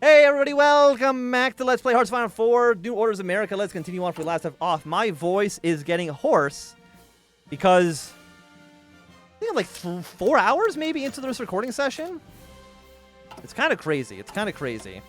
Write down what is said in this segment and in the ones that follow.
Hey everybody, welcome back to Let's Play Hearts of Iron 4, New Orders of America. Let's continue on for the last time off. My voice is getting hoarse because I think I'm like 4 hours maybe into this recording session. It's kind of crazy. It's kind of crazy.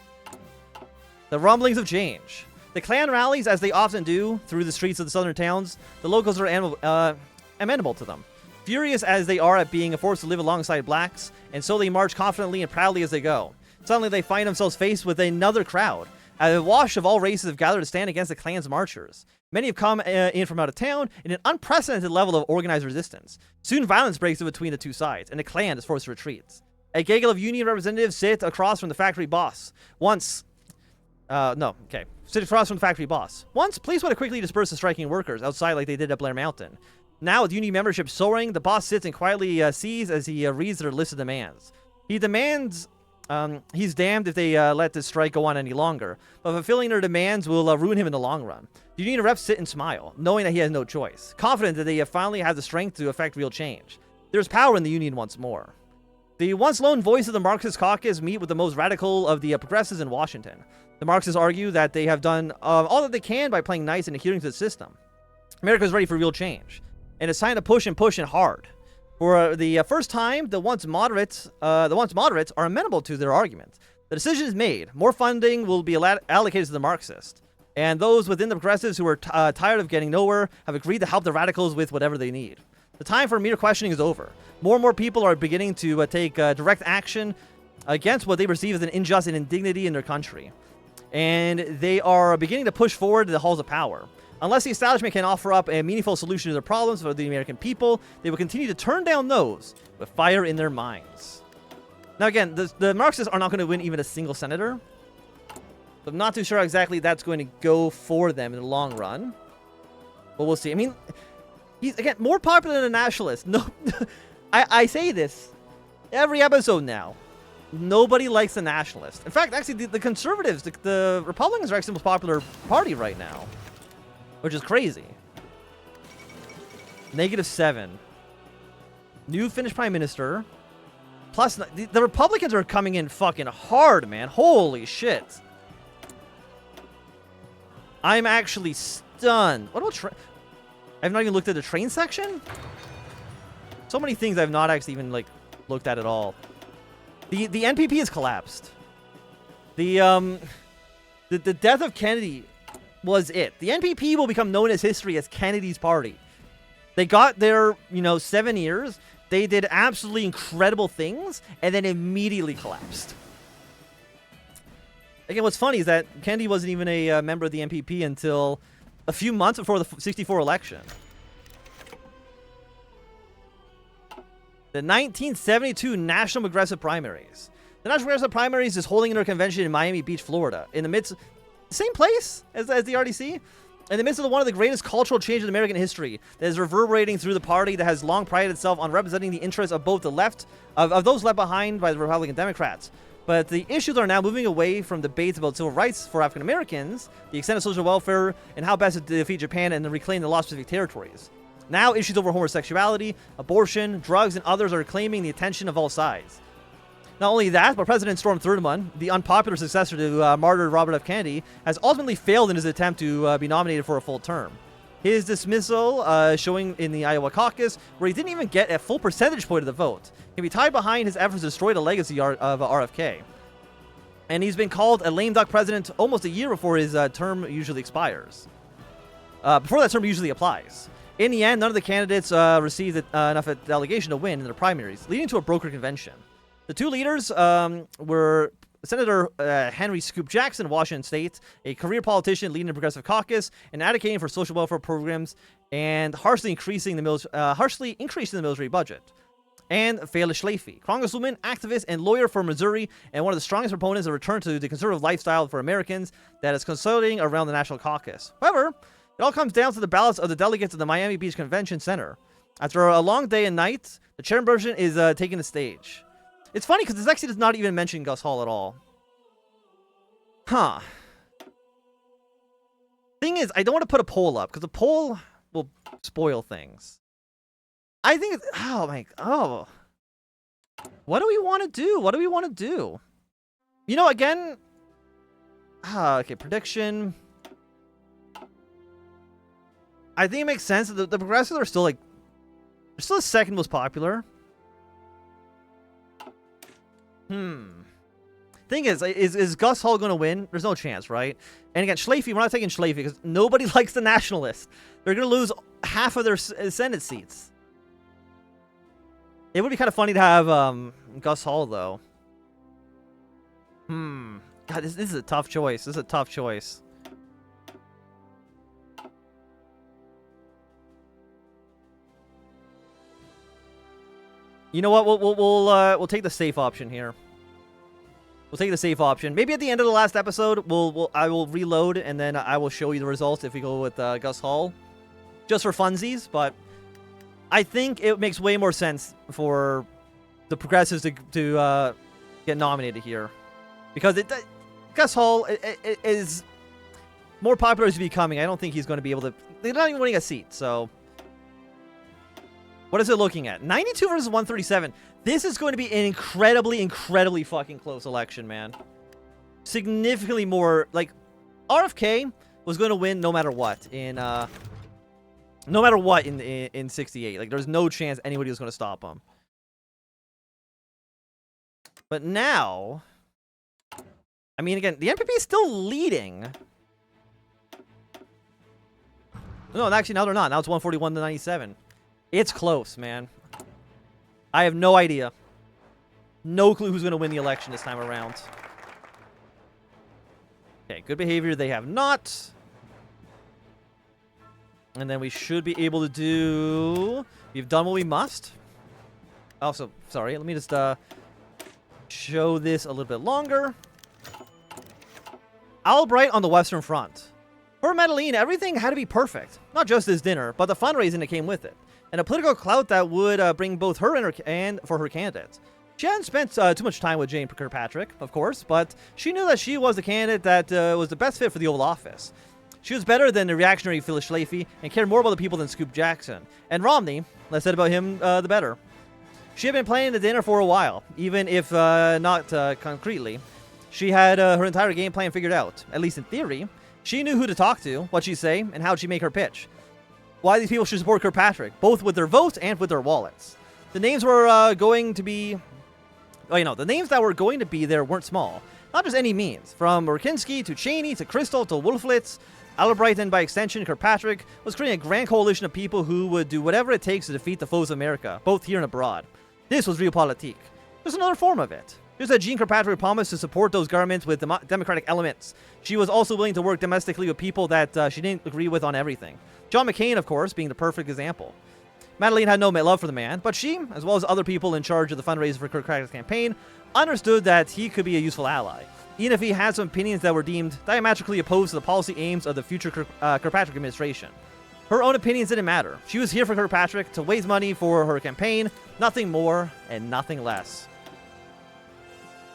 The rumblings of change. The clan rallies, as they often do, through the streets of the southern towns. The locals are amenable to them. Furious as they are at being forced to live alongside blacks, and so they march confidently and proudly as they go. Suddenly, they find themselves faced with another crowd. A wash of all races have gathered to stand against the clan's marchers. Many have come in from out of town in an unprecedented level of organized resistance. Soon, violence breaks out between the two sides, and the clan is forced to retreat. A gaggle of union representatives sit across from the factory boss. Sit across from the factory boss. Once, police would have quickly dispersed the striking workers outside like they did at Blair Mountain. Now, with union membership soaring, the boss sits and quietly sees as he reads their list of demands. He demands... he's damned if they let this strike go on any longer, but fulfilling their demands will ruin him in the long run. The union reps sit and smile, knowing that he has no choice, confident that they finally have the strength to effect real change. There's power in the union once more. The once lone voice of the Marxist caucus meet with the most radical of the progressives in Washington. The Marxists argue that they have done all that they can by playing nice and adhering to the system. America is ready for real change, and it's time to push and hard. For the first time, the once moderates are amenable to their argument. The decision is made. More funding will be allocated to the Marxists. And those within the progressives who are tired of getting nowhere have agreed to help the radicals with whatever they need. The time for mere questioning is over. More and more people are beginning to take direct action against what they perceive as an injustice and indignity in their country. And they are beginning to push forward to the halls of power. Unless the establishment can offer up a meaningful solution to their problems for the American people, they will continue to turn down those with fire in their minds. Now again, the Marxists are not going to win even a single senator. So I'm not too sure exactly that's going to go for them in the long run. But we'll see. I mean, he's, again, more popular than a nationalist. No, I say this every episode now. Nobody likes the nationalist. In fact, actually, the conservatives, the Republicans are actually the most popular party right now. Which is crazy. -7. New Finnish Prime Minister. Plus, the Republicans are coming in fucking hard, man. Holy shit. I'm actually stunned. What about I've not even looked at the train section? So many things I've not actually even, like, looked at all. The NPP has collapsed. The death of Kennedy was it. The NPP will become known as history as Kennedy's party. They got their, 7 years. They did absolutely incredible things, and then immediately collapsed. Again, what's funny is that Kennedy wasn't even a member of the NPP until a few months before the 64 election. The 1972 National Progressive Primaries. The National Progressive Primaries is holding their convention in Miami Beach, Florida, in the midst... Same place as the RDC, in the midst of one of the greatest cultural changes in American history that is reverberating through the party that has long prided itself on representing the interests of both the left, of those left behind by the Republican Democrats. But the issues are now moving away from debates about civil rights for African Americans, the extent of social welfare, and how best to defeat Japan and reclaim the lost Pacific territories. Now issues over homosexuality, abortion, drugs, and others are claiming the attention of all sides. Not only that, but President Thurman, the unpopular successor to martyred Robert F. Kennedy, has ultimately failed in his attempt to be nominated for a full term. His dismissal, showing in the Iowa caucus, where he didn't even get a full percentage point of the vote, can be tied behind his efforts to destroy the legacy of RFK. And he's been called a lame duck president almost a year before his term usually expires. Before that term usually applies. In the end, none of the candidates received enough delegation to win in their primaries, leading to a brokered convention. The two leaders were Senator Henry Scoop Jackson of Washington State, a career politician leading the Progressive Caucus and advocating for social welfare programs and harshly increasing the military budget. And Fela Schlafly, congresswoman, activist, and lawyer for Missouri, and one of the strongest proponents of return to the conservative lifestyle for Americans that is consolidating around the National Caucus. However, it all comes down to the ballots of the delegates at the Miami Beach Convention Center. After a long day and night, the chairperson is taking the stage. It's funny because this actually does not even mention Gus Hall at all. Huh. Thing is, I don't want to put a poll up because a poll will spoil things. I think it's... Oh. What do we want to do? Again, Okay, prediction. I think it makes sense. The progressives are still like, they're still the second most popular. Thing is Gus Hall going to win? There's no chance, right? And again, Schlafly, we're not taking Schlafly because nobody likes the nationalists. They're going to lose half of their Senate seats. It would be kind of funny to have Gus Hall, though. God, this is a tough choice. This is a tough choice. You know what? We'll take the safe option here. We'll take the safe option. Maybe at the end of the last episode, I will reload and then I will show you the results if we go with Gus Hall, just for funsies. But I think it makes way more sense for the progressives to get nominated here, because Gus Hall is more popular as he's becoming. I don't think he's going to be able to. They're not even winning a seat, so. What is it looking at? 92 versus 137. This is going to be an incredibly, incredibly fucking close election, man. Significantly more, like, RFK was going to win no matter what in 68. Like, there's no chance anybody was going to stop him. But now, I mean, again, the NPP is still leading. No, actually, now they're not. Now it's 141 to 97. It's close, man. I have no idea. No clue who's going to win the election this time around. Okay, good behavior they have not. And then we should be able to do... We've done what we must. Also, sorry, let me just show this a little bit longer. Albright on the Western Front. For Medellin, everything had to be perfect. Not just this dinner, but the fundraising that came with it. And a political clout that would bring both her and for her candidates. She hadn't spent too much time with Jane Kirkpatrick, of course, but she knew that she was the candidate that was the best fit for the Oval Office. She was better than the reactionary Phyllis Schlafly and cared more about the people than Scoop Jackson. And Romney, less said about him, the better. She had been planning the dinner for a while, even if not concretely. She had her entire game plan figured out, at least in theory. She knew who to talk to, what she'd say, and how she'd make her pitch. Why these people should support Kirkpatrick, both with their votes and with their wallets. The names were going to be... Oh, you know, the names that were going to be there weren't small. Not just any means. From Murkinski to Cheney to Crystal to Wolflitz, Albright, and by extension Kirkpatrick, was creating a grand coalition of people who would do whatever it takes to defeat the foes of America, both here and abroad. This was realpolitik. Just another form of it. Just as Jean Kirkpatrick promised to support those governments with democratic elements, she was also willing to work domestically with people that she didn't agree with on everything. John McCain, of course, being the perfect example. Madeleine had no love for the man, but she, as well as other people in charge of the fundraiser for Kirkpatrick's campaign, understood that he could be a useful ally, even if he had some opinions that were deemed diametrically opposed to the policy aims of the future Kirkpatrick administration. Her own opinions didn't matter. She was here for Kirkpatrick to raise money for her campaign, nothing more and nothing less.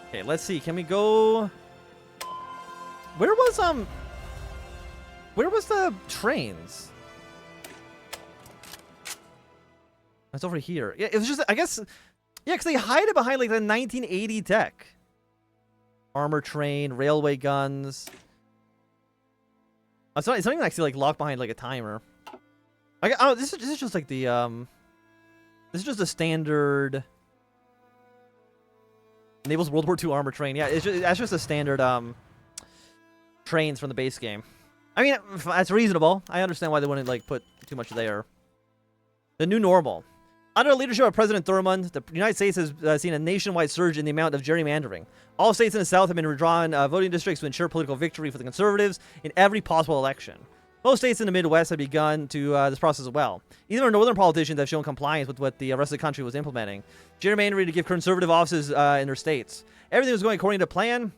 Okay, let's see. Can we go... Where was the trains? That's over here. Yeah, it was just, I guess, yeah, because they hide it behind, like, the 1980 tech. Armor train, railway guns. It's not even actually, like, locked behind, like, a timer. Oh, this is just, like, the, this is just a standard... Naval's World War II armor train. Yeah, that's just a standard, trains from the base game. I mean, that's reasonable. I understand why they wouldn't, like, put too much there. The new normal. Under the leadership of President Thurman, the United States has seen a nationwide surge in the amount of gerrymandering. All states in the South have been redrawn voting districts to ensure political victory for the Conservatives in every possible election. Most states in the Midwest have begun to this process as well. Even our northern politicians have shown compliance with what the rest of the country was implementing. Gerrymandering to give conservative offices in their states. Everything was going according to plan,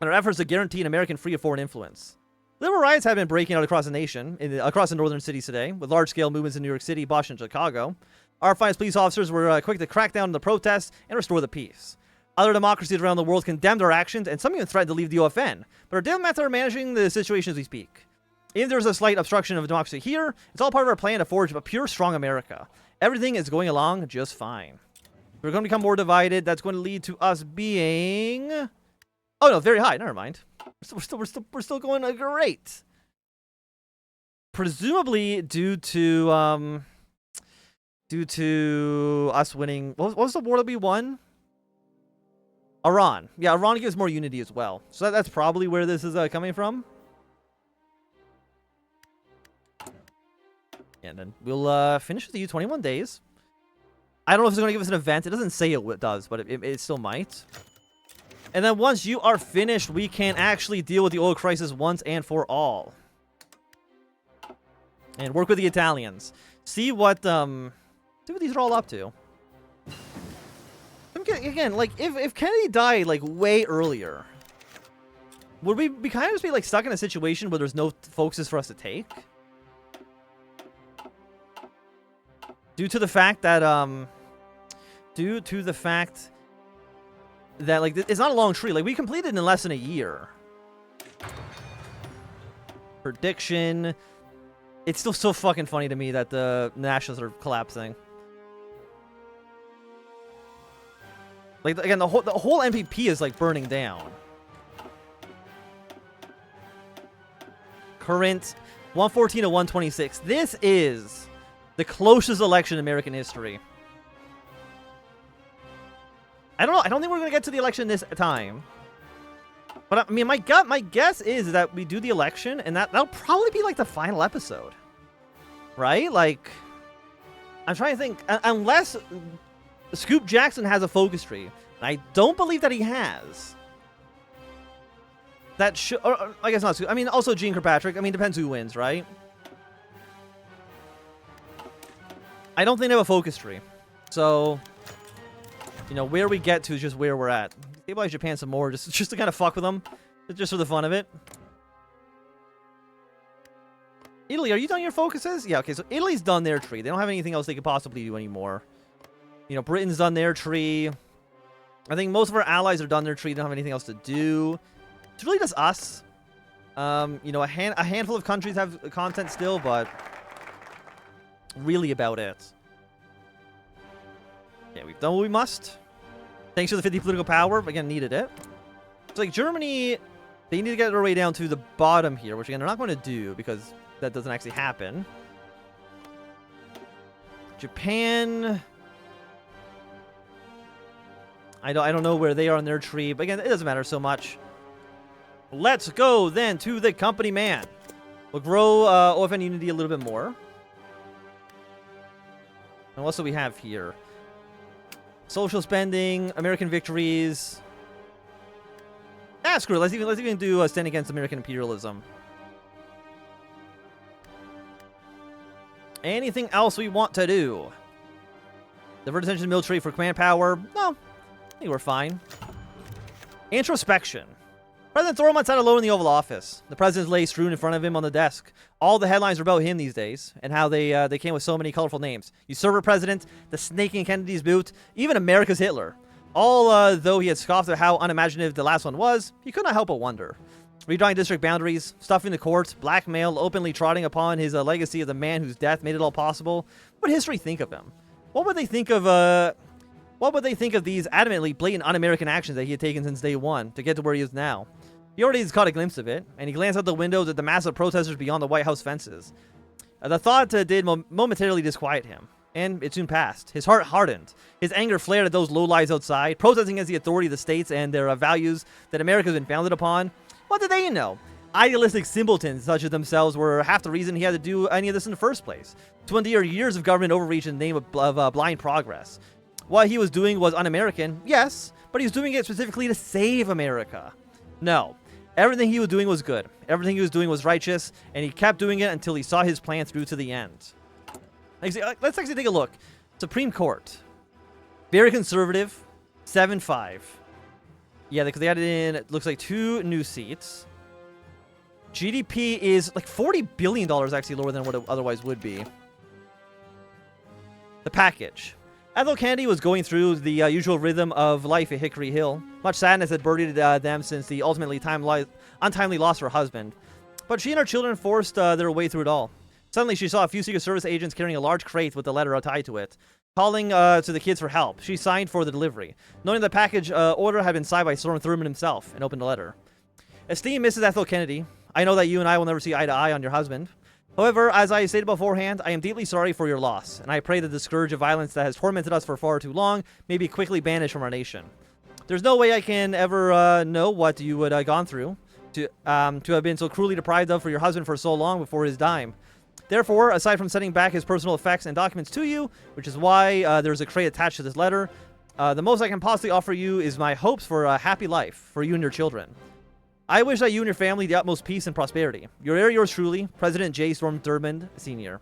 and our efforts to guarantee an American free of foreign influence. Liberal riots have been breaking out across the nation, across the northern cities today, with large-scale movements in New York City, Boston, and Chicago. Our finest police officers were quick to crack down on the protests and restore the peace. Other democracies around the world condemned our actions, and some even threatened to leave the OFN. But our diplomats are managing the situation as we speak. Even if there's a slight obstruction of democracy here, it's all part of our plan to forge a pure, strong America. Everything is going along just fine. We're going to become more divided. That's going to lead to us being... Oh, no, very high. Never mind. We're still going great. Presumably due to us winning. What was the war that we won? Iran. Yeah, Iran gives more unity as well. So that's probably where this is coming from. And then we'll finish with the U21 days. I don't know if it's going to give us an event. It doesn't say it does, but it still might. And then once you are finished, we can actually deal with the oil crisis once and for all. And work with the Italians. See what these are all up to. Again, like, if Kennedy died, like, way earlier, would we kind of just be, like, stuck in a situation where there's no focuses for us to take? Due to the fact that, like, it's not a long tree. Like, we completed in less than a year. Prediction. It's still so fucking funny to me that the nationalists are collapsing. Like, again, the whole NPP is, like, burning down. Current 114 to 126. This is the closest election in American history. I don't know. I don't think we're going to get to the election this time. But, I mean, my guess is that we do the election, and that'll probably be, like, the final episode. Right? Like, I'm trying to think. Unless Scoop Jackson has a focus tree. I don't believe that he has. That should... I guess not Scoop. I mean, also Gene Kirkpatrick. I mean, depends who wins, right? I don't think they have a focus tree. So, you know, where we get to is just where we're at. Stabilize Japan some more, just to kind of fuck with them. Just for the fun of it. Italy, are you done your focuses? Yeah, okay, so Italy's done their tree. They don't have anything else they could possibly do anymore. You know, Britain's done their tree. I think most of our allies are done their tree. They don't have anything else to do. It's really just us. You know, a handful of countries have content still, but really about it. Yeah, we've done what we must. Thanks for the 50 political power. Again, needed it. It's like Germany, they need to get their way down to the bottom here, which again, they're not going to do because that doesn't actually happen. Japan, I don't know where they are on their tree, but again, it doesn't matter so much. Let's go then to the company man. We'll grow OFN unity a little bit more. And what do we have here? Social spending, American victories. Ah, screw it. Let's even do stand against American imperialism. Anything else we want to do? Divert attention to military for command power. No, I think we're fine. Introspection. President Thurman sat alone in the Oval Office. The president's lay strewn in front of him on the desk. All the headlines are about him these days, and how they came with so many colorful names. Usurper president, the snake in Kennedy's boot, even America's Hitler. All though he had scoffed at how unimaginative the last one was, he could not help but wonder. Redrawing district boundaries, stuffing the court, blackmail, openly trotting upon his legacy of the man whose death made it all possible. What would history think of him? What would they think of these adamantly blatant un-American actions that he had taken since day one to get to where he is now? He already has caught a glimpse of it, and he glanced out the windows at the massive protesters beyond the White House fences. The thought did momentarily disquiet him, and it soon passed. His heart hardened. His anger flared at those lowlives outside, protesting against the authority of the states and their values that America has been founded upon. What did they know? Idealistic simpletons such as themselves were half the reason he had to do any of this in the first place. 20 years of government overreach in the name of blind progress. What he was doing was un-American, yes, but he was doing it specifically to save America. No. Everything he was doing was good. Everything he was doing was righteous, and he kept doing it until he saw his plan through to the end. Let's actually take a look. Supreme Court. Very conservative. 7-5. Yeah, because they added in, it looks like 2 new seats. GDP is like $40 billion actually lower than what it otherwise would be. The package. Ethel Kennedy was going through the usual rhythm of life at Hickory Hill. Much sadness had burdened them since the ultimately untimely loss of her husband. But she and her children forced their way through it all. Suddenly, she saw a few Secret Service agents carrying a large crate with a letter tied to it, calling to the kids for help. She signed for the delivery, knowing the package order had been signed by Thurman himself, and opened the letter. Esteemed Mrs. Ethel Kennedy, I know that you and I will never see eye to eye on your husband. However, as I stated beforehand, I am deeply sorry for your loss, and I pray that the scourge of violence that has tormented us for far too long may be quickly banished from our nation. There's no way I can ever know what you would have gone through to have been so cruelly deprived of for your husband for so long before his dime. Therefore, aside from sending back his personal effects and documents to you, which is why there's a crate attached to this letter, the most I can possibly offer you is my hopes for a happy life for you and your children. I wish that you and your family the utmost peace and prosperity. Your heir, yours truly, President J. Storm Thurman, Sr.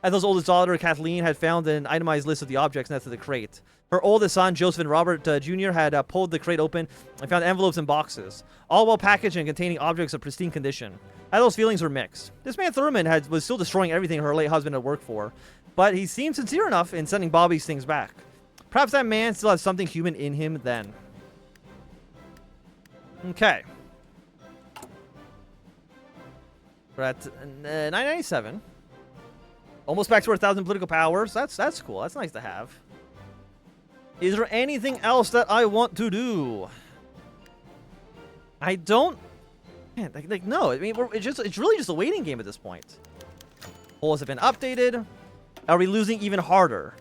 Ethel's oldest daughter, Kathleen, had found an itemized list of the objects next to the crate. Her oldest son, Joseph and Robert Jr., had pulled the crate open and found envelopes and boxes, all well packaged and containing objects of pristine condition. Ethel's feelings were mixed. This man Thurman was still destroying everything her late husband had worked for, but he seemed sincere enough in sending Bobby's things back. Perhaps that man still has something human in him then. Okay. We're at 997. Almost back to our 1,000 political powers. That's cool. That's nice to have. Is there anything else that I want to do? I don't. Man, no. I mean, it's really just a waiting game at this point. Polls have been updated. Are we losing even harder?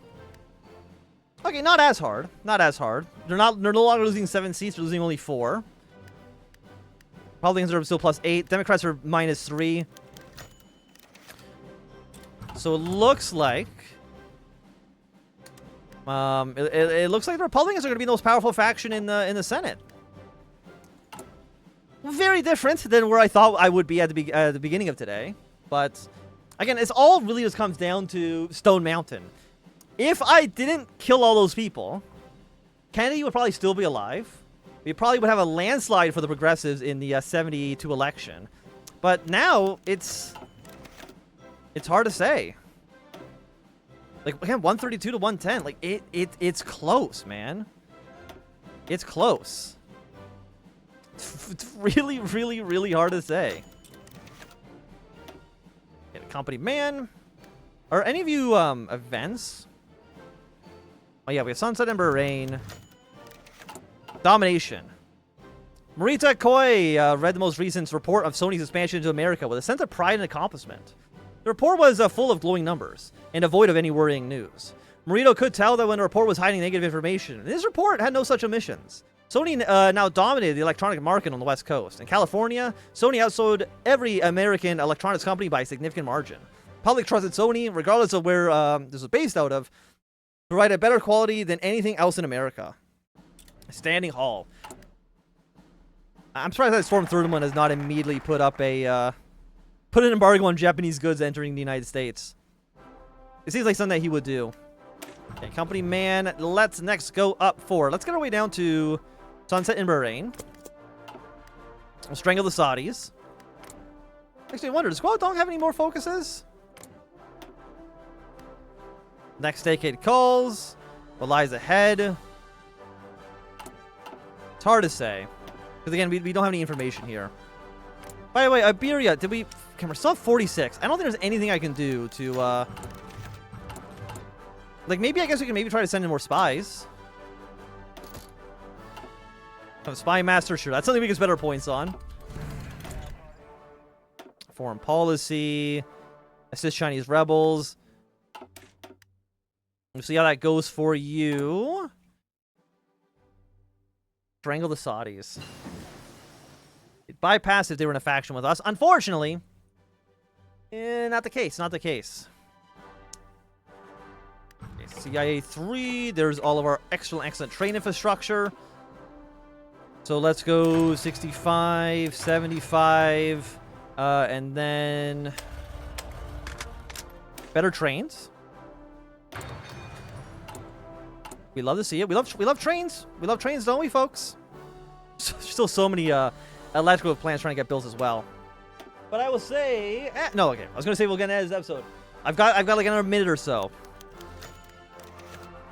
Okay, not as hard. Not as hard. They're no longer losing 7 seats. They're losing only 4. Republicans are still +8. Democrats are -3. So it looks like it looks like the Republicans are going to be the most powerful faction in the Senate. Very different than where I thought I would be at the beginning of today. But again, it's all really just comes down to Stone Mountain. If I didn't kill all those people, Kennedy would probably still be alive. We probably would have a landslide for the progressives in the 72 election. But now, it's hard to say. Like, again, 132 to 110. Like, it's close, man. It's close. It's really, really, really hard to say. Get a company man. Are any of you, events? Oh, yeah, we have Sunset Ember Rain. Domination. Marita Koi read the most recent report of Sony's expansion into America with a sense of pride and accomplishment. The report was full of glowing numbers and devoid of any worrying news. Marito could tell that when the report was hiding negative information. This report had no such omissions. Sony now dominated the electronic market on the West Coast. In California, Sony outsold every American electronics company by a significant margin. Public trusted Sony, regardless of where this was based out of, provided better quality than anything else in America. Standing Hall. I'm surprised that Storm Thurman has not immediately put up an embargo on Japanese goods entering the United States. It seems like something that he would do. Okay, company man. Let's next go up 4. Let's get our way down to Sunset in Bahrain. We'll strangle the Saudis. Actually, I wonder, does Guangdong have any more focuses? Next decade calls. What lies ahead? It's hard to say. Because again, we don't have any information here. By the way, Iberia, did we... Okay, we're still at 46. I don't think there's anything I can do to, like, maybe I guess we can maybe try to send in more spies. Have a spy master, sure. That's something we get better points on. Foreign policy. Assist Chinese rebels. We'll see how that goes for you. Strangle the Saudis. It'd bypass if they were in a faction with us. Unfortunately, not the case. Not the case. Okay, CIA 3. There's all of our excellent train infrastructure. So let's go 65, 75, and then better trains. We love to see it. We love trains. We love trains, don't we, folks? Still so many electrical plants trying to get built as well. But I will say, no, okay. I was gonna say we'll get into this episode. I've got like another minute or so.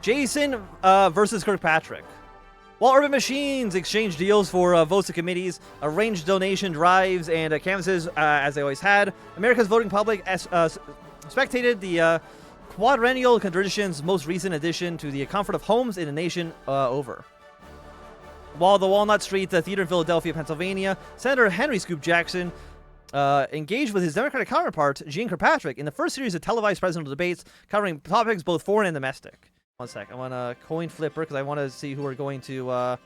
Jason versus Kirkpatrick. While urban machines exchange deals for votes to committees, arranged donation drives, and canvases as they always had, America's voting public spectated the quadrennial tradition's most recent addition to the comfort of homes in a nation over. While the Walnut Street Theater in Philadelphia, Pennsylvania, Senator Henry Scoop Jackson engaged with his Democratic counterpart, Jean Kirkpatrick, in the first series of televised presidential debates covering topics both foreign and domestic. One sec. I want a coin flipper because I want to see who we're going to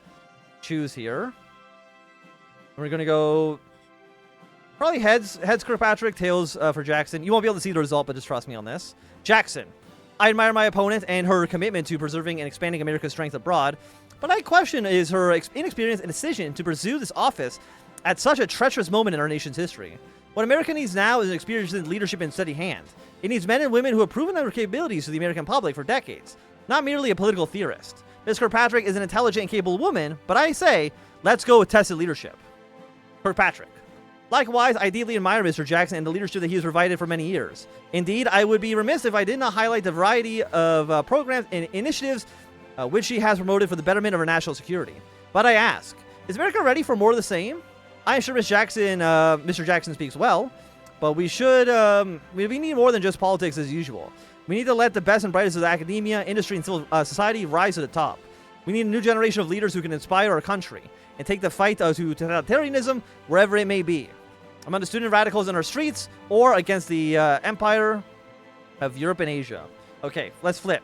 choose here. We're going to go probably heads Kirkpatrick, tails for Jackson. You won't be able to see the result, but just trust me on this. Jackson. I admire my opponent and her commitment to preserving and expanding America's strength abroad, but I question is her inexperience and decision to pursue this office at such a treacherous moment in our nation's history. What America needs now is an experienced leadership and steady hand. It needs men and women who have proven their capabilities to the American public for decades, not merely a political theorist. Ms. Kirkpatrick is an intelligent and capable woman, but I say, let's go with tested leadership. Kirkpatrick. Likewise, I deeply admire Mr. Jackson and the leadership that he has provided for many years. Indeed, I would be remiss if I did not highlight the variety of programs and initiatives which he has promoted for the betterment of our national security. But I ask, is America ready for more of the same? I am sure Mr. Jackson speaks well, but we need more than just politics as usual. We need to let the best and brightest of the academia, industry, and civil society rise to the top. We need a new generation of leaders who can inspire our country and take the fight to totalitarianism wherever it may be, among the student radicals in our streets or against the empire of Europe and Asia. Okay, let's flip.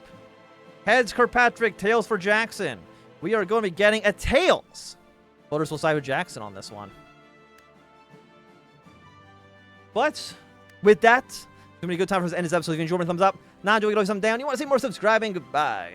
Heads Kirkpatrick, tails for Jackson. We are going to be getting a tails. Voters will side with Jackson on this one. But with that, it's going to be a good time for us to end this episode. If you enjoyed, thumbs up. Not enjoying it, thumbs down. You want to see more, subscribing. Goodbye.